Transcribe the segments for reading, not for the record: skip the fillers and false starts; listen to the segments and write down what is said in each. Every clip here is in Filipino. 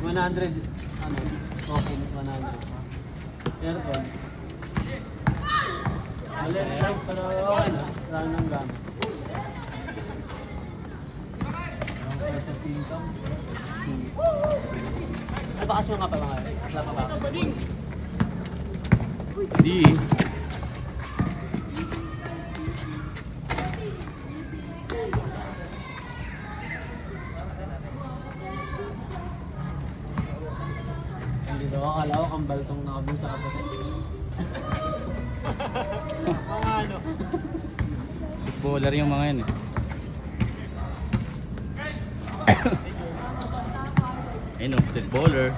100, ano, okay, 100. Aircon. Malit lang, pero okay na. Wala nang gamit. Okay, sa income. Ay, bakasyon nga pa ba ngayon? Wala pa ba? Hindi. Hindi daw, akala ko kambal tong nakabul sa kapatid. Mga ano? Footballer yung mga yan eh. Ayun o, footballer.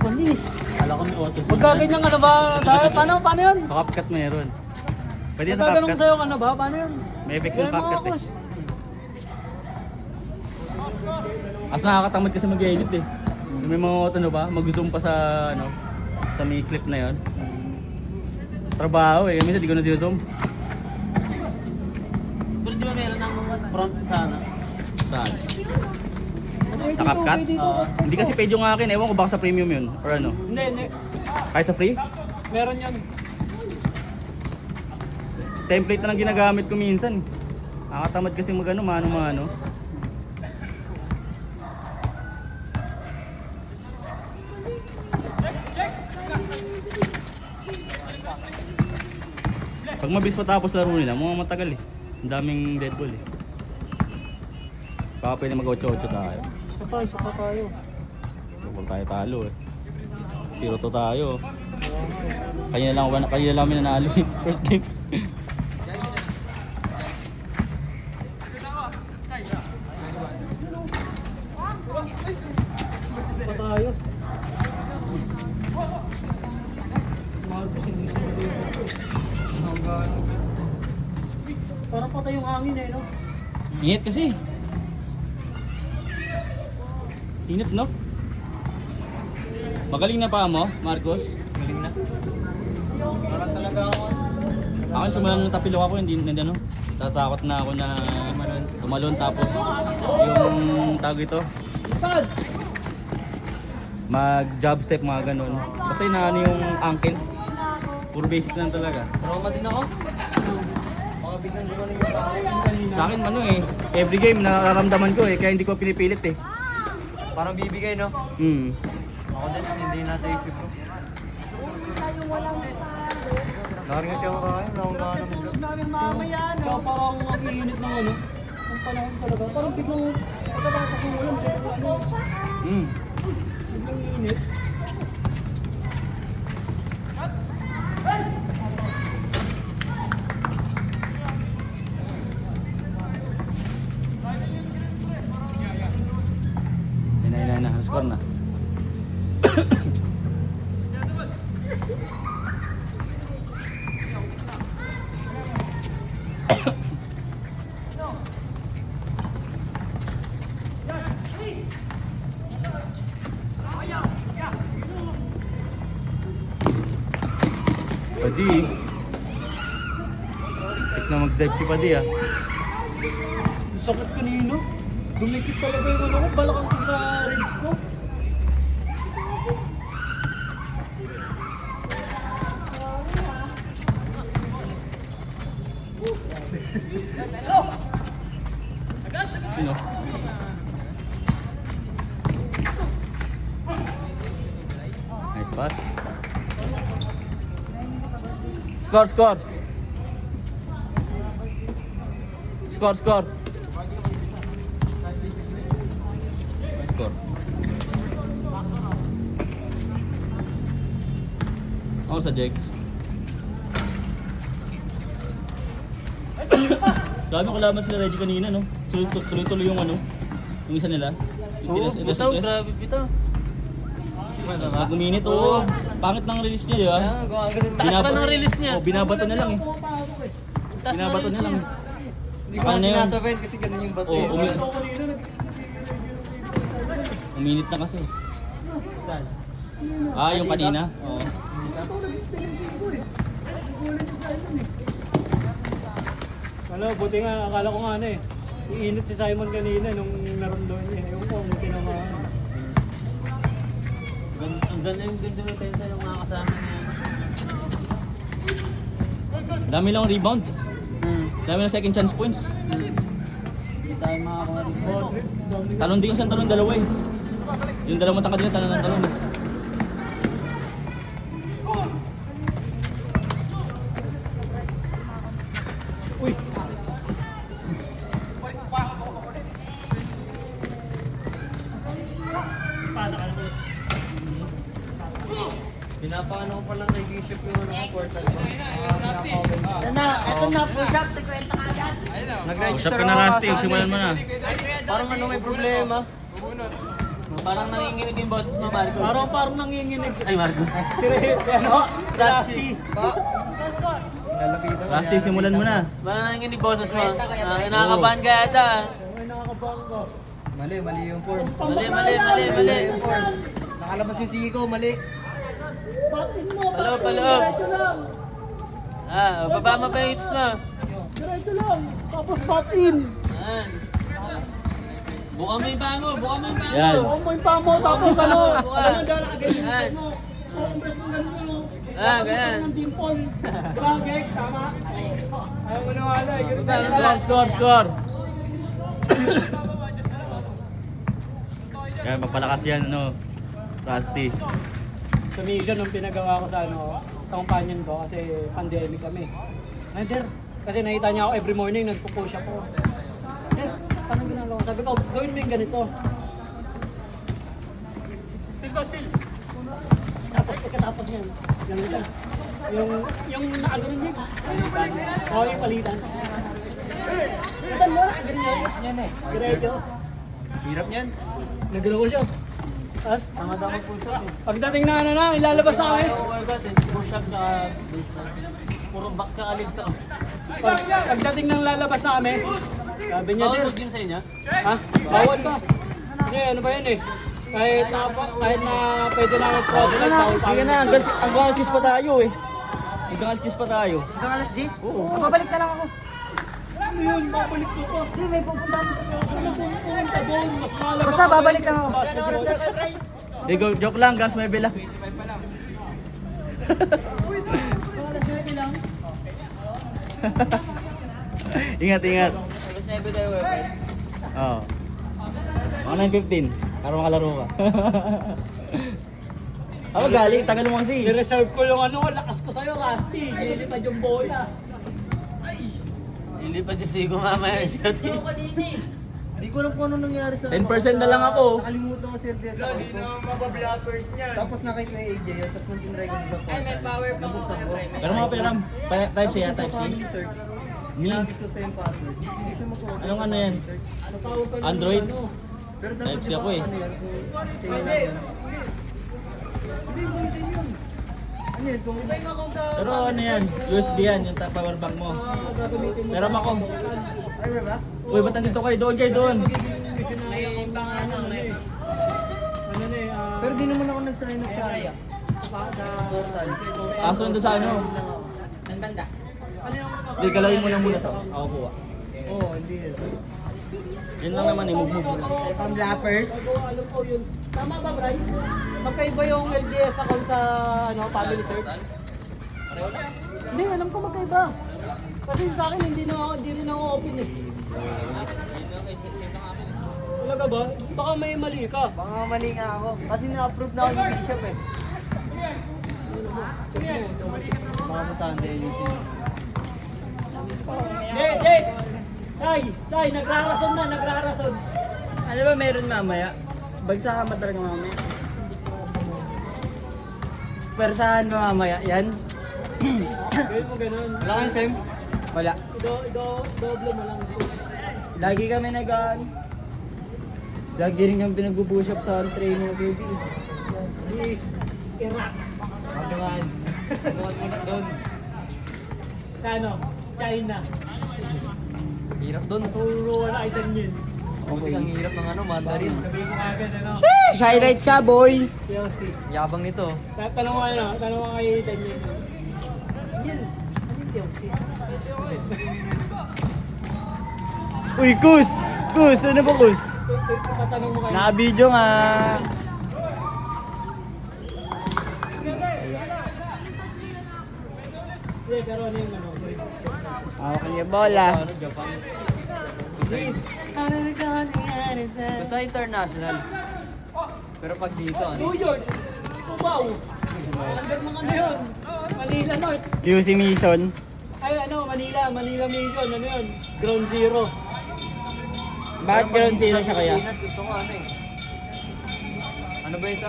Panis! Kala ko may auto. Magkaganyan ka na ba? Paano yun? Sa CapCut meron. Pwede sa Magkaganong CapCut. sa'yo ka na ba? Paano yun? May effect yung Kaya mga CapCut eh. boss. As nakakatamad kasi mag-edit eh. May mga ano ba, mag-zoom pa sa ano, sa may clip na 'yon. Trabaho eh, minsan di ko na zoom. Pero di ba meron ng front sana? Saan? Sa CapCut? Hindi kasi paid yung akin, ewan ko baka sa premium 'yun or ano. Hindi. Kahit sa free? Meron yan. Template na lang ginagamit ko minsan. Nakakatamad kasi mag-ano, mano-mano. Pag mabilis matapos laro nila, mga matagal eh. Ang daming dead ball eh. Baka pwede mag-8-8 tayo. Isa pa tayo. Huwag tayo talo eh. 0-2 tayo. Kanya lang kami nanalo eh. First game. Isa pa tayo. Parang patay yung hangin eh, no? Init kasi. Init no? Magaling na pa mo, Marcos? Galing na. Parang talaga ako. Ako simulan nung tapilok ako, hindi ano. Tatakot na ako na tumalon tapos yung tawag ito. Mag job step mga ganun. Basta inaano yung ankle. Puro basic lang talaga. Trauma din ako. Baka biglang gumaling yung tao kanina. Sa akin ano eh, every game nararamdaman ko eh, kaya hindi ko pinipilit eh. Parang bibigay, no? Ako din, hindi natin isip ko. Nakaringat yung kain, nakanggaan namin mamaya, no? Kaya parang ang iinit ng ano, ang panahon talaga. Parang biglang pagkatapos ng ulan, ano, biglang init. Na, score na. Padi. Tik na mag-dive si Padi ah. Sakit kanino? Dumikit talaga yung ano ko, balakang ko sa ribs ko. Sino? Nice pass. Score. Score. Score. Ako sa Jex. Dami ko laban sila Reggie kanina, no? tuloy-tuloy yung ano, yung isa nila. Oo, butaw, grabe bitaw. Pag uminit, oo. Pangit ng release niya, di ba? Taas pa ng release niya. Oh, binabato na lang eh. Taas ng Binabato release na lang. niya. Hindi ko Ano yun? sinasabihin kasi ganun yung bato. Oo, eh. Uminit na kasi. Ah, yung kanina? Oo. Wala, buti nga, akala ko nga ano eh. Iinit si Simon kanina nung naramdaman niya. Ewan ko, kung tinamaan. Ang ganda yung pensa ng mga kasama niya. Dami lang rebound. Dami lang second chance points. Hindi tayo makakuha rin. Talon din yung isang talon, dalawa eh. Yung dalawang matangkad nila, talon ng talon. Uy! Pinapaano ko palang kay Bishop yung ano ko, portal ko. Ito na, push up, 50 ka agad. Nag-register Usap ka na, ako Rusty. kaso Simulan mo na. Parang ano may problema. Parang nanginginig yung boses mo, Marcos. Parang nanginginig. Ay, Marcos. Oh, Rusty. Pa. Lalapitan ko Rusty, yan. simulan mo na. Parang nanginginig boses mo. Nakakabahan Nakakabahan ka yata. Mali yung form. Mali. Yung form. Nakalabas yung siko, mali. Paloob. Baba mo pa yung hips mo. Diretso lang, tapos batin. Ayan. Buka mo yung paa mo. Yan. Huwag mo yung pamo, tapos ano, Buka. ano gano'n kaganyan Yan. mo. Compress mo ganun. Ganyan. Ng dimple. Bagay, tama. Ayaw mo na wala, ganun. Score. Yan, magpalakas yan, ano. Rusty. Sa mission nung pinagawa ko sa sa companion ko kasi pandemic kami. Nader, kasi nakita niya ako every morning nagpo-push up ako. Paano ginagawa? Sabi ko, gawin mo yung ganito. Still. Tapos pagkatapos niyan, ganito. Yung nakagano'n niya. Palitan. Oo, yung palitan. Kasi mo, nakagano'n yan eh. Diretso. Hirap yan. Nagano ko siya. Tapos, tama-tama push up eh. Pagdating na ilalabas na kami. Push up na puro back ka aligs ako. Pagdating ng lalabas na kami, sabi niya din. Bawal sa inyo? Ha? Bawal pa. Kasi ano ba yan eh. Kahit na pwede na mag-project, bawal pa. Sige na, hanggang alas 10 pa tayo eh. Hanggang alas 10 pa tayo. Hanggang alas 10? Oo. Babalik na lang ako. Ano yun? Babalik ko pa. Hindi, may pupuntahan ko sa Ano kung pumunta doon? Mas mahalaga Basta pa babalik doon. lang ako. Basketball. Hey, joke lang, gas may bila. Ingat. Alas 9 tayo, eh. Oo. Mga 9:15. Para makalaro ka. Ako galing, tagal mo kasi. I-reserve ko yung lakas ko sa'yo, Rusty. Lilipad yung bola. Lilipad yung sigo mamaya. Hindi ko alam kung ano nangyari sa 10% na lang ako. Nakalimutan ko sir sa account ko. Mabablockers niyan. Tapos nakay ko yung AJ yun, tapos nung tinry ko sa portal. Ay, may power pa ko. Pero mga peram, type C ya, type C. Family search. Ginamit ko sa yung password. Hindi siya mag-open. Anong ano yan? Tawag ka ng Android? Pero dapat Type C di ba ako eh. ano yan? Kung sa'yo lang yan. Hindi mo sin yun. Ano yun? Kung Iba yung account sa... Pero ano yan, USB yan, yung power bank mo. Gagamitin mo. Pero ako. ay ba? Uy, ba't nandito kayo? Doon kayo, doon. May pangalan na eh. Ano na eh, Pero di naman ako nag-sign up sa portal. Aso nandun sa ano? Ano yung... Hindi, galawin mo lang muna sa ako kuha. Oo, hindi yun. Yun lang naman, move. Pang lappers. Alam ko yun. Tama ba, Bray? Magkaiba yung LDS account sa family search? Pareho lang? Hindi, alam ko magkaiba. Kasi sa akin hindi rin ako open eh. Talaga ba? Baka may mali ka. Baka mali nga ako. Kasi na-approve na ako ni Bishop eh. Baka sa Sunday yun siya. Jay! Say! Nagrarason! Ano ba meron mamaya? Bagsakan ba talaga mamaya? Persahan ba mamaya? Yan? Gawin mo ganun. Wala kang Sam? Wala. Doble mo lang. Lagi kami lagi rin kami pinag-push up sa training ng baby. Please, Iraq. Abangan. Abangan mo na doon. Sa ano? China. Hirap doon. Turuan na item yun. Buti ang hirap ng Mandarin. Sabihin ko agad ano. Highlights ka, boy! Chelsea. Yabang nito. Tanong ko ano, tanong ko kay item yun. Yan. Ano yung Chelsea? Uy, Kus! Kus! Ano ba, Kus? Tatanong mo kayo. Naka-video nga. Hindi, pero ano yung ano? Hawak niya bola. Please. Basta international. Pero pag dito, ano? New York. Cubao. Under ng ano yun? Manila North. QC Mission. Ay ano, Manila Mission. Ano yun? Ground Zero. Bakit gano'n sila siya kaya? Gusto ko ano eh. Ano ba ito?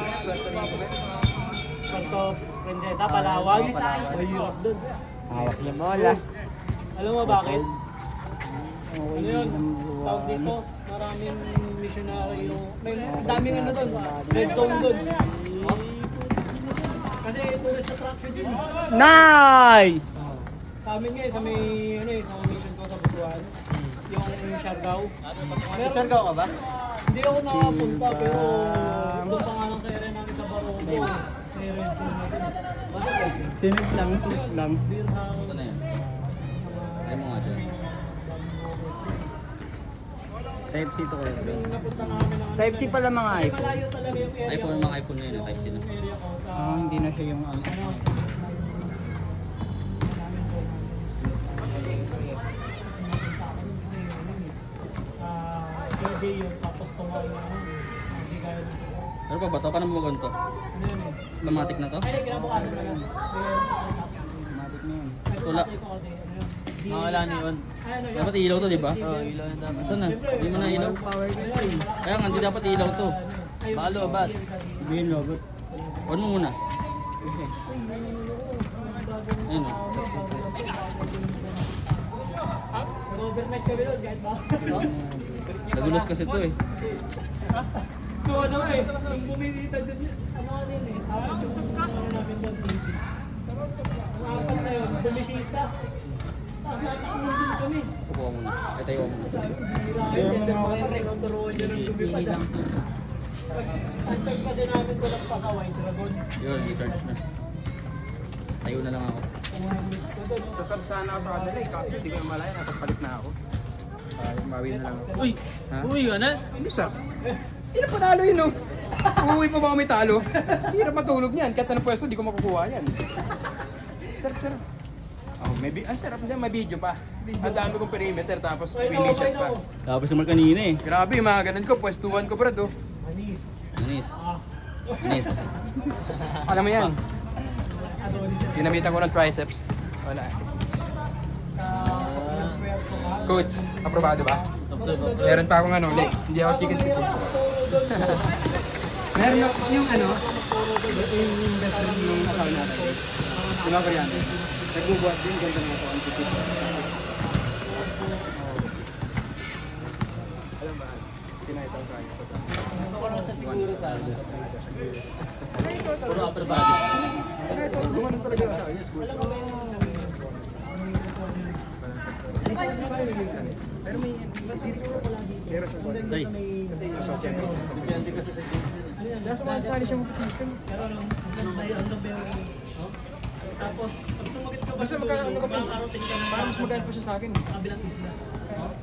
Puerto Princesa, Palawan. Palawan. Mahirap doon. Hawak niya bola. Alam mo bakit? Okay, Ano yun? Tawag dito, maraming missionary yung... May daming ano doon, red zone doon. Kasi tourist attraction yun. Nice! Sa amin nga sa may, ano eh, sa mission ko sa Butuan. Yung Siargao. Siargao ka ba? Hindi ako nakapunta, pero doon pa nga lang sa area namin sa Barogo. May red zone na doon. Sinip lang. Beer house. Ito na yan. Ay mo nga dyan. Type C to kayo. Yung napunta namin ng... Type C pala mga iPhone. Malayo talaga yung area iPhone, ko. mga iPhone na yun, Type C na. Yung area ko sa... Hindi na siya yung ano. Ano? Survey yun, tapos tumayo na ako. Hindi kaya ng Ano pa ba ito? Paano mo ganito? Ano yun eh? Automatic na to? Ay, kinabukasan na lang. Automatic na yun. Wala. Wala na yun. Dapat ilaw to, di ba? Oo, ilaw na dapat. Saan na? Hindi mo na ilaw. Power ka yun. Kaya nga, hindi dapat ilaw to. Balo, bad. Hindi yung logo. On mo muna. Ayun. Overnight kami doon, kahit ba? Nagulos kasi to eh. So ano eh, yung bumisita doon yun, ano yun eh, ano namin doon, bumisita. Ang apat na yun, bumisita. Tapos natakbo din kami. Kukuha muna. Ay, tayo muna. Turuan niya ng gabi pa dyan. Ang tag kasi namin ko lang pasaway, dragon. Yun, i-charge na. Tayo na lang ako. Sasab sana ako sa kanila eh, kaso hindi ko na malaya, napagpalit na ako. Mawi na lang ako. Uy! Ha? Uy, ano? Ano sir? Hindi na panalo yun oh. Uuwi pa ba kami talo? Hirap matulog niyan, kahit anong pwesto, di ko makukuha yan. Sir. Oh, ang sarap niyan, may video pa. Ang dami kong perimeter, tapos finish shot pa. Tapos naman kanina eh. Grabe, yung mga ganun ko, pwestuhan ko brad oh. Anis. Anis. Ah. Anis. Alam mo yan, Adonis. ginamitan ko ng triceps. Wala. Coach, aprobado ba? Meron pa akong ano, legs. Hindi ako chicken feet. Meron ako yung ano, yung investment ng account natin. Diba ko yan? Nagbubuhat din, ganda ng account. Alam ba? Kinahit ang kaya ko. Puro upper body. Gumanon talaga ako sa akin. School. Pero may pero sa body. Tay. Kasi yung sa champion. Depende kasi sa Nasa mga sali siya competition. Pero ano, tapos, pag sumakit ka ba Basta sa magkano dulo, ka pa. makakarating ka na Parang mas maganda pa siya sa akin. kabilang isla.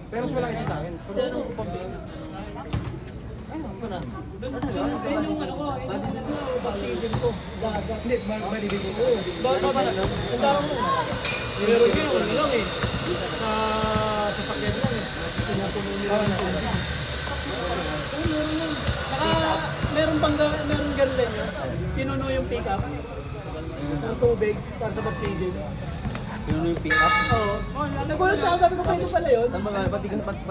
Pero mas malaki siya sa akin. Kasi ano, ayun yung ano ko, ayun yung baptism ko. Dagat. Hindi, malibig ko. Dagat ba na? Ang dami mo. Nireroy ko yung ano lang eh. Sa sasakyan lang eh. Pinupuno nila ng tubig. Oo, meron lang. Saka, meron ganun yun. Pinuno yung pick-up ng tubig para sa baptism. Pinuno yung pick up. Oo. Nagulat sa akin, sabi ko pwede pala yun. Saan ba? Pati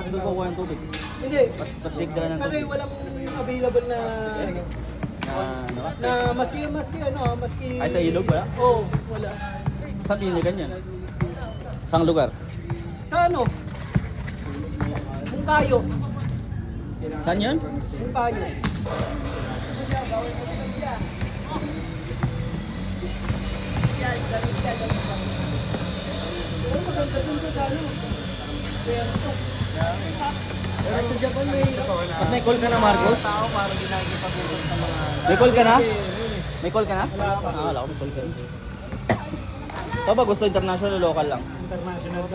doon kukuha ng tubig? Hindi. Ba't tigdala ng Kasi tubig? walang available na Ano ka? na maski Ay, sa ilog wala? Oo, wala. Saan binili ganyan? Saang lugar? Sa ano? payo. Saan yun? Yung payo. Pero sa Japan may... At may call ka na, Marcos? Tao parang ginagipag-usap sa mga... May call ka na? May call ka na? Wala ko may call ka na. Ito ba gusto international o local lang? International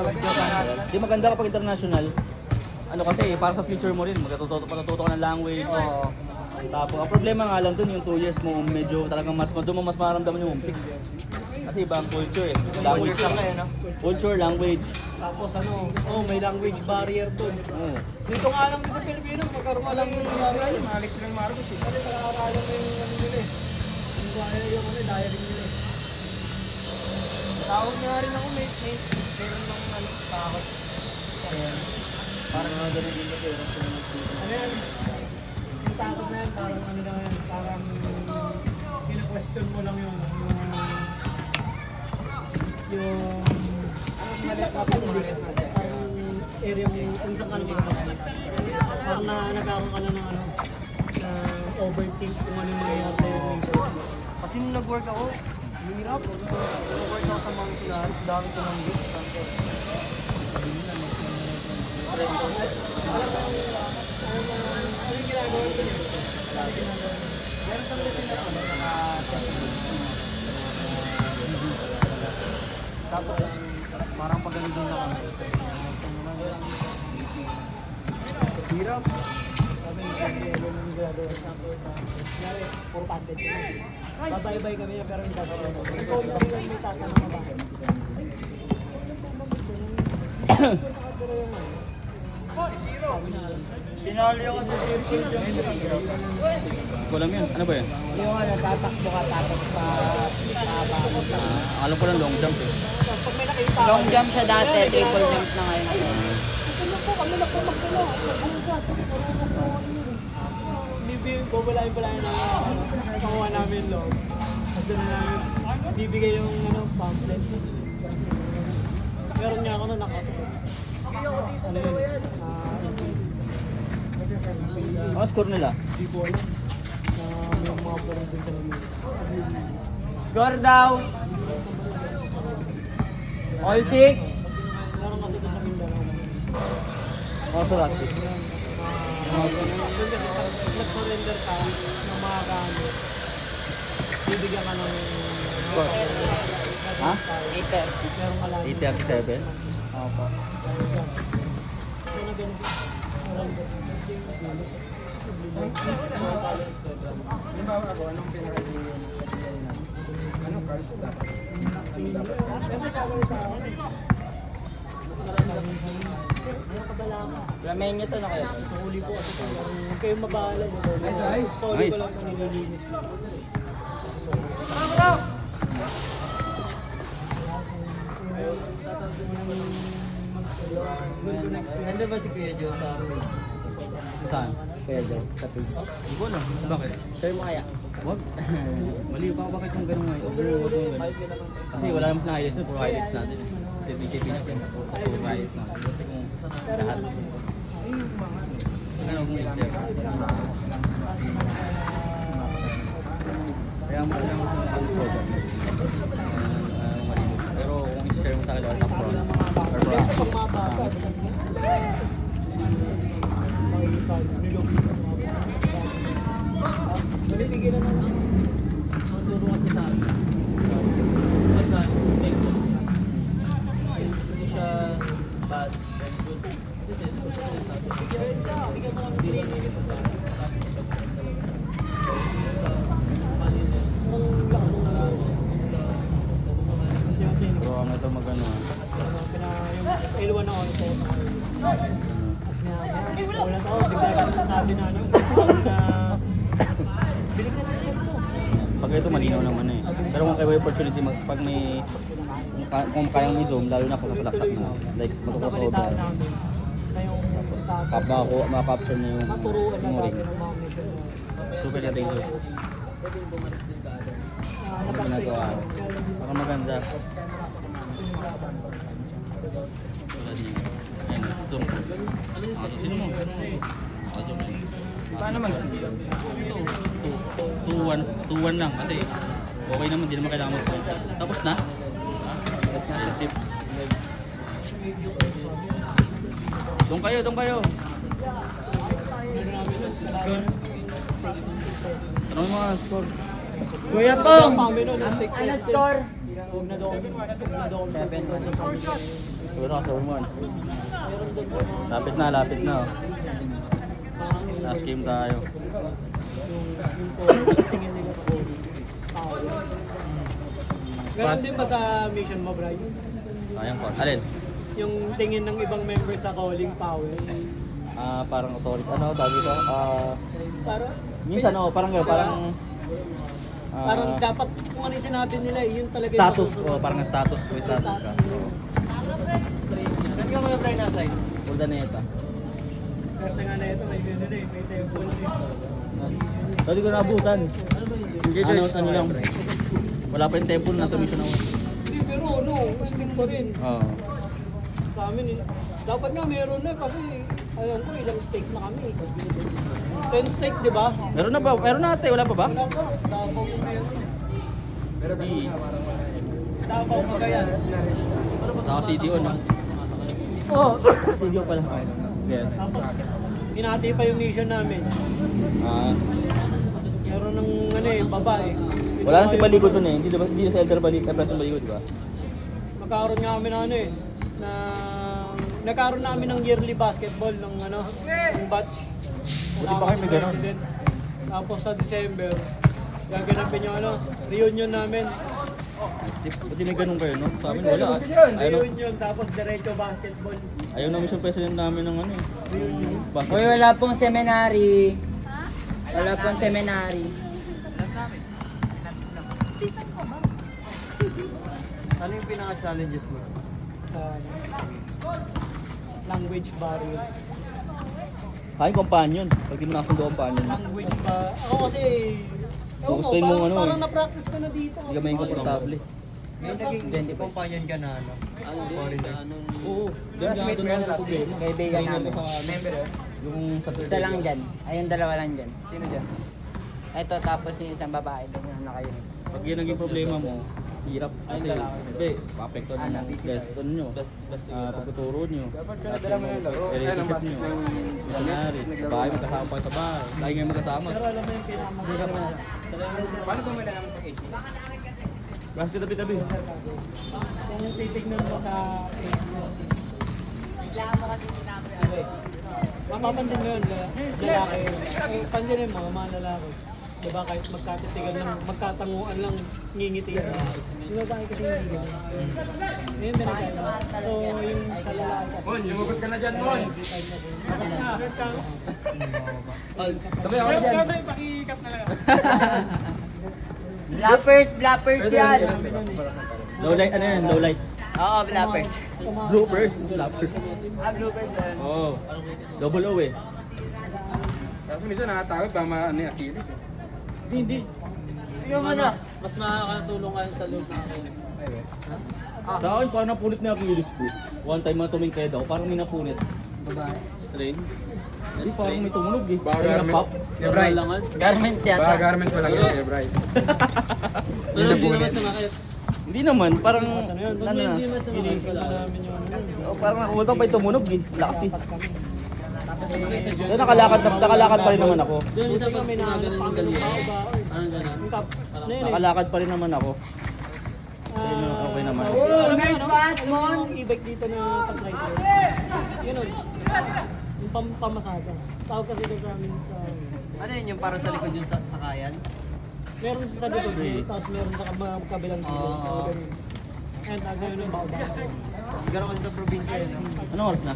Di maganda kapag international. Ano kasi, para sa future mo rin, patututo ka ng language. Tapos, ang problema nga lang dun, yung 2 years mo, medyo talagang doon mo mas maramdaman yung homesick. Kasi ibang culture eh. Language lang eh, no? Culture, language. Tapos ano, may language barrier doon. Oo. Dito nga lang sa Pilipino, magkaroon ka lang ng barrier. Alex lang Marcos eh. Kasi nakakaalam mo yung ano nila eh. Yung diary nila eh. Tawag nga rin ako, meron lang ano, takot. Ayan. Parang mga ganun din pero Ano yan? Yung takot na yan, parang ano lang yan, parang kina-question mo lang yung parang area mo, kung saan ka naman parang nagkaroon ka na ng ano, na overthink kung ano yung mangyayari sa'yo. Kasi nung nag-work ako, hirap. Nag-work ako sa mga sinaris, dami ko ng gift. Ano yung ginagawa ko niya? Meron talaga sila tapos parang pag ganun din na kami. Hirap. Sabi ni Kanye, yun yung ginagawa. Tapos, nangyari, puro content yun. Babay-bay kami yan, pero hindi sasabihin mo. Ikaw na rin yung may tatanong na bakit. Sinali ako sa circle dyan. Hindi ko alam yun. Ano ba yun? Yung ano, tatakbo ka tapos sa haba mo sa... Alam ko lang long jump eh. Pag may nakita Long jump siya dati, triple jump na ngayon. Ano po, kami na po magtulo. Magbugas. Bibigyan ko, balayin namin. Panguha namin long. At doon na namin, bibigay yung ano, pamphlet. Meron niya ako na nakatuloy. Ano yun? Ang score nila? Hindi ko alam. Yung mga parang dun sa nila. Score daw! All six! Meron kasi dun sa Mindanao. Mga sa rugby. Nag-surrender ka ng mga gamit. Bibigyan ka ng... Score. Ha? 8. Meron ka lang. 837? Opo. Ito na ganun. Surrender. Halimbawa ako, anong pinaka-ideal na? Ano cars dapat? Ano dapat? Lamay niyo to na kayo. Sa huli po kasi huwag kayong mabahala. Nice. Sa huli ko Nice. lang ito nililinis ko. Nandun ba si Kuya Joe sa Saan? Kuya Joe sa page? Hindi ko alam. Bakit? Sir mo kaya? Wag. Mali pa bakit yung ganun ngayon? Huwag yung ganun. Kasi wala naman sa highlights na, puro highlights natin. Kasi BJP na puro highlights natin. Kasi kung lahat. Ano kung i-share? Kaya mo lang sa score. Pero kung i-share mo sa akin, top front. Or Kasi pag mababa, Balitigil na lang. Maturo ako sa akin. Hindi siya bad. This is bigyan mo ng 3 minutes. Pero ano ito magano Yung L1 na ako po. As na, wala tao, bigla ka nasabi na ano, na bili ka na yan po. pag ito malinaw naman eh. Pero kung kayo may opportunity pag may kung kayang i-zoom lalo na kung nasa laptop na like Basta magko-crossover. balitaan namin na yung Kapag ako ma-capture na yung maturuan na ring. natin ng mga mission. Super natin ito. Ano ginagawa ko? Baka maganda. Wala niya. Ayun, zoom. Sino mo? Paano mag... 2-1 lang kasi okay naman, hindi naman kailangan mag-point. Tapos na? Sip. Doon kayo. Tanong mo nga score. Kuya Pong, Ano score? Huwag na daw kami. Siguro ka 7-1. Lapit na. Oh. Last game tayo. Tingin nila sa Kobe. Ganon din ba sa mission mo, Brian? Ayun po. Alin? Yung tingin ng ibang members sa calling power. Parang authority. Ano tawag ito? Para, Minsan parang gano'n, parang parang dapat kung ano yung sinabi nila, yun talaga yung status. masusunod. Parang status ko, status ka. Saan ka mga Brian nasay? Urdaneta. Swerte nga na ito, may temple. Dati ko naabutan. Hindi, Ano lang. Wala pa yung temple, nasa mission ako. Hindi, pero no, Muslim pa rin. Oo. Sa amin, dapat nga meron na kasi alam ko ilang steak na kami. 10 steak, di ba? Meron na ba? Meron na ate, wala pa ba? Wala pa, Davao yung meron. Pero kasi Davao pa kaya. Saka CDO na. Oo. CDO pala. Yeah. Tapos, hinati pa yung mission namin. Meron ng babae. Wala na si Baligo dun eh. Hindi sa Elder Baligo, President Baligo, di ba? Magkaroon nga kami ng nagkaroon namin ng yearly basketball ng ng batch. Buti pa kayo may ganun. President. Tapos sa December, gaganapin yung reunion namin. Buti may ganun kayo, no? Sa amin wala. Ayaw Reunion, tapos diretso basketball. na mission president namin ng Reunion. Bakit? Uy, wala pong seminary. Wala pong seminary. Ano yung pinaka-challenges mo? Language barrier. Ay, companion. Pag di mo nakasundo companion. Language ba? Ako kasi, Gustuin mo parang na-practice ko na dito. Hindi ka may komportable. May naging companion ka na, Oo. Classmate mo yan last week? Kaibigan namin. Member yun? Yung Saturday. Isa lang dyan. Ayun, dalawa lang dyan. Sino dyan? Ito, tapos yung isang babae. Doon na kayo. Pag yun naging problema mo, hirap kasi papekto na ng lesson nyo, pagtuturo nyo, Dapat ka nadala mo yung laro. relationship nyo, kunyari, bahay magkasama pa sa bahay, tayo ngayon magkasama. Pero alam mo yung pinakamaganda. Paano ba may nalaman pag AC? Basket tabi-tabi. Kung titignan mo sa Facebook. Mapapansin mo yun, lalaki. Pansinin mo, mga lalaki. Diba kahit magkatitigan lang, magkatanguan lang, ngingiti yan. Yung babae kasi hindi ganun. Ngayon binagay. So yung sa lalaki kasi. Mon, lumugot ka na dyan, Mon! Tapos na. Sabi ako dyan. Pakikat na lang. Blappers yan! Low light, ano yan? Low lights. Oo, blappers. Bloopers. Bloopers. Bloopers yan. Oo. Double O eh. Kasi minsan nakatakot ba ano yung Achilles eh. Hindi. Tingnan mo na. Mas makakatulong ka sa loob ng Sa akin, parang napunit na Achilles ko. One time na tumingked ako, parang may napunit. Babae. Strain. Hindi, parang may tumunog eh. Baka Parang garment. na-pop. Yeah, right. Garment Baka yata. garment pa lang yun, eh, Bright. Pero hindi naman sumakit. Hindi naman, parang Ano yun? ano na. Ginising na namin yung Oh, parang utang pa yung tumunog eh. Lakas eh. Nakalakad pa rin naman ako. Doon isa pa may nakagalan ng galing. Anong gano'n? Nakalakad pa rin naman ako. Okay naman. Oh, nice pass, Mon! Yung e-bike dito na pag-rider. Yun o. Yung pamasada. Tawag kasi doon sa amin sa... Ano yun yung parang sa likod yung sakayan? Meron sa likod mo, tapos meron sa kabilang dito. Oo. Ayan, tawag yun yung bawa-bawa. Siguro kasi sa probinsya yun. Anong oras na?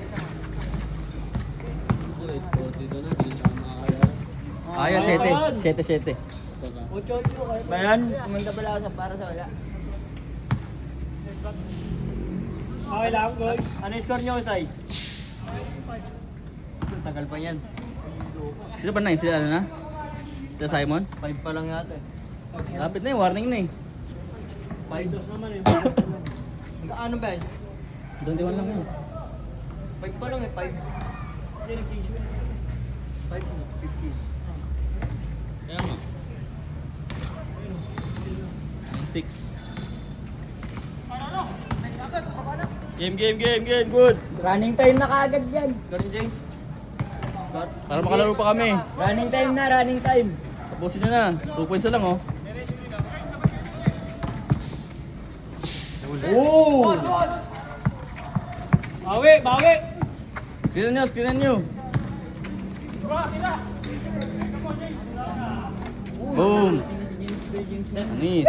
Ayaw, 7. 7. Ocho-ocho. Bayan, pumunta pala ako sa para sa wala. Okay lang, guys. Ano yung score nyo, Usay? Tagal pa yan. Sino ba na yun? Sila ano na? Sila Simon? 5 pa lang yata eh. Lapit na yun, warning na eh. 5 naman eh. Ano ba yan? 21 lang yun. 5 pa lang eh, 5. Hindi nag-issue. 5 na, 50. Kaya nga. 6. Game, good. Running time na kaagad yan. Galing, James. Para makalaro pa kami. Running time. Tapusin nyo na. 2 points na lang, oh. Oh! Bawi! Screenan nyo. Boom. Anis.